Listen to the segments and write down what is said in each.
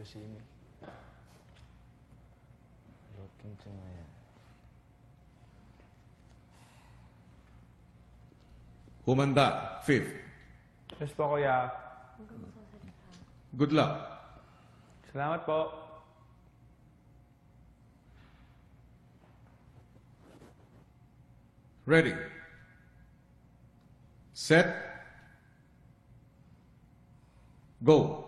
Yoshimi. Looking to my... Humanda, 5th. Yes po, kuya. Good luck. Salamat po. Ready. Set. Go.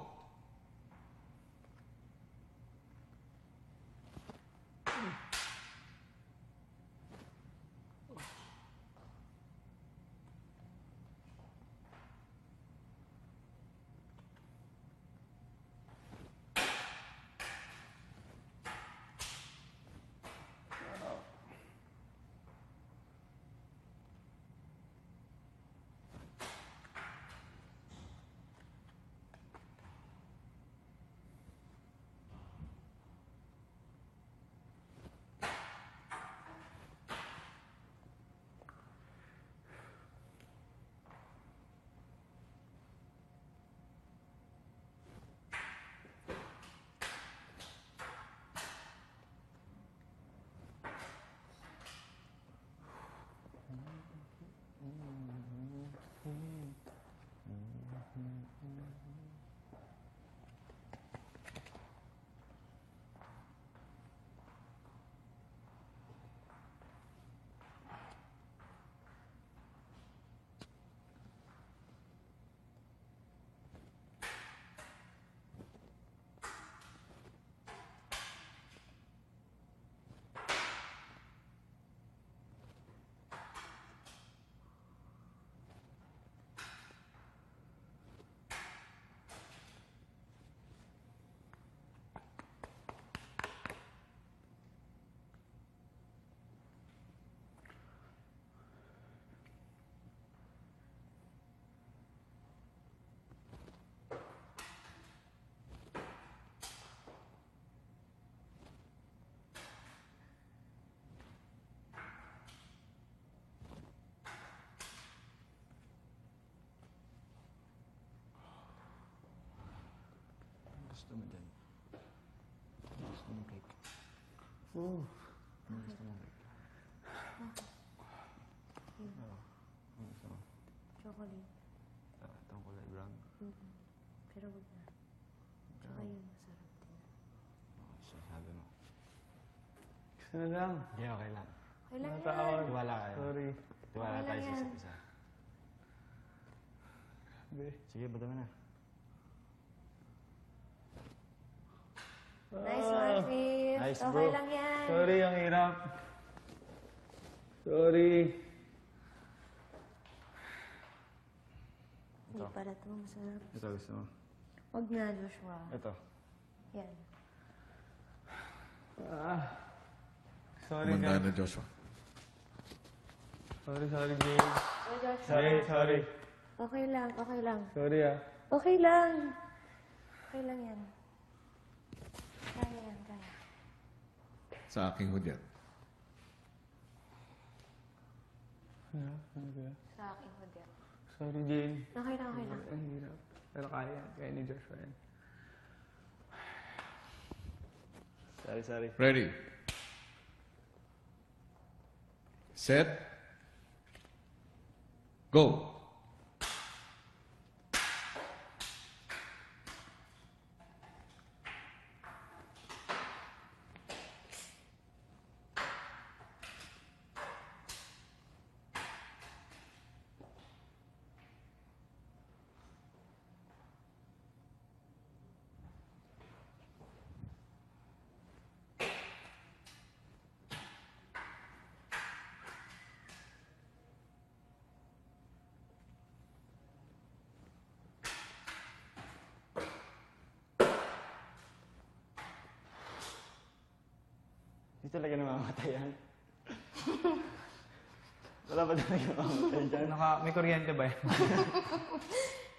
Gusto mo dyan? Gusto mo cake? Ano gusto mo cake? Ano gusto mo? Chocolate. Itong kulay brown? Pero wag na. Tsaka yun, masarap din. Sabi mo. Gusto na lang. Hindi, okay lang. Kailangan Natawag. Tiwala kayo. Sorry. Tiwala Okay tayo lang sa yan. isa't isa. Sige, baga mo na. Nice one, Fifth. Nice, Okay bro. lang yan. Sorry, ang hirap. Sorry. Hindi pala ito masarap. Ito gusto mo. Wag na, Joshua. Ito. Yan. Sorry, Humanda guys. na, Joshua. Sorry, James. Oh, Joshua. Sorry. Okay lang, okay lang. Sorry, ah. Okay lang. Okay lang yan. Kaya yan, kaya. Sa aking hudyat. Ano ba? Sa aking hudyat. Sorry, Jane. Okay lang, okay lang. Ang hirap. Pero kaya. Kaya ni Joshua yan. Sorry. Ready. Set. Go. Hindi talaga namamatay yan. Wala ba talaga namamatay dyan? May kuryente ba yan?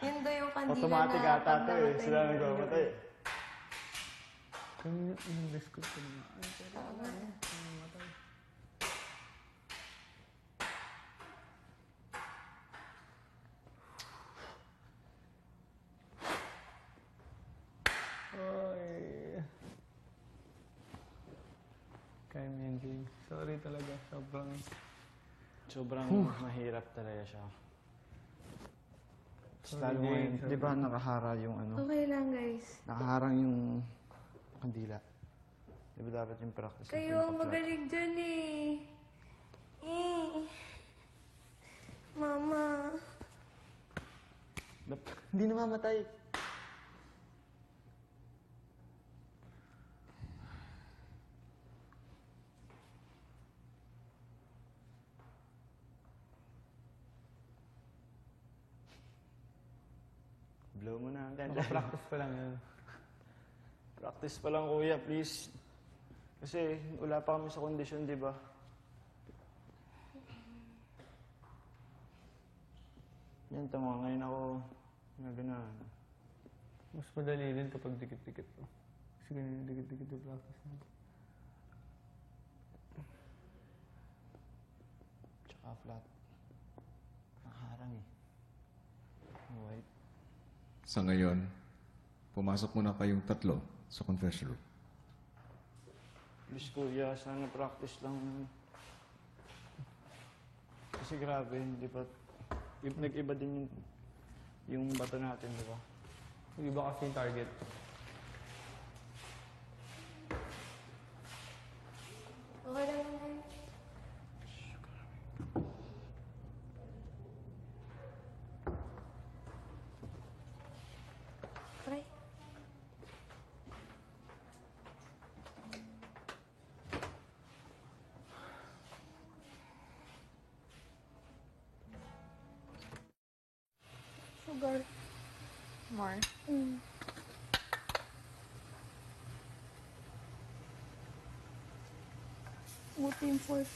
Yun daw yung kandila Automatic na ata ito eh. pag Sila namatay. nagmamatay. Kanina, yung biscuit ko na. Tama. Ay. time yan, James. Sorry talaga. Sobrang mahirap talaga siya. Sorry, Lalo James. ngayon, di ba nakahara yung ano? Okay lang, guys. Nakaharang yung kandila. Di ba dapat yung practice? Kayo ang magaling dyan eh. Mama. Hindi namamatay. Blow mo na. Naka-practice pa lang yun. Practice pa lang, kuya, please. Kasi wala pa kami sa kondisyon, di ba? Yan, tama. Ngayon ako naganahan. Mas madali din kapag dikit-dikit po. Kasi ganyan dikit-dikit yung practice na. Tsaka flat. Nakaharang eh. White. Sa ngayon, pumasok muna kayong tatlo sa confession room. Please, kuya, sana practice lang. Kasi grabe, di ba? Nag-iba din yung bato natin, di ba? Yung iba kasi yung target. Okay lang yan. Try. Sugar. More. Buti yung fourth.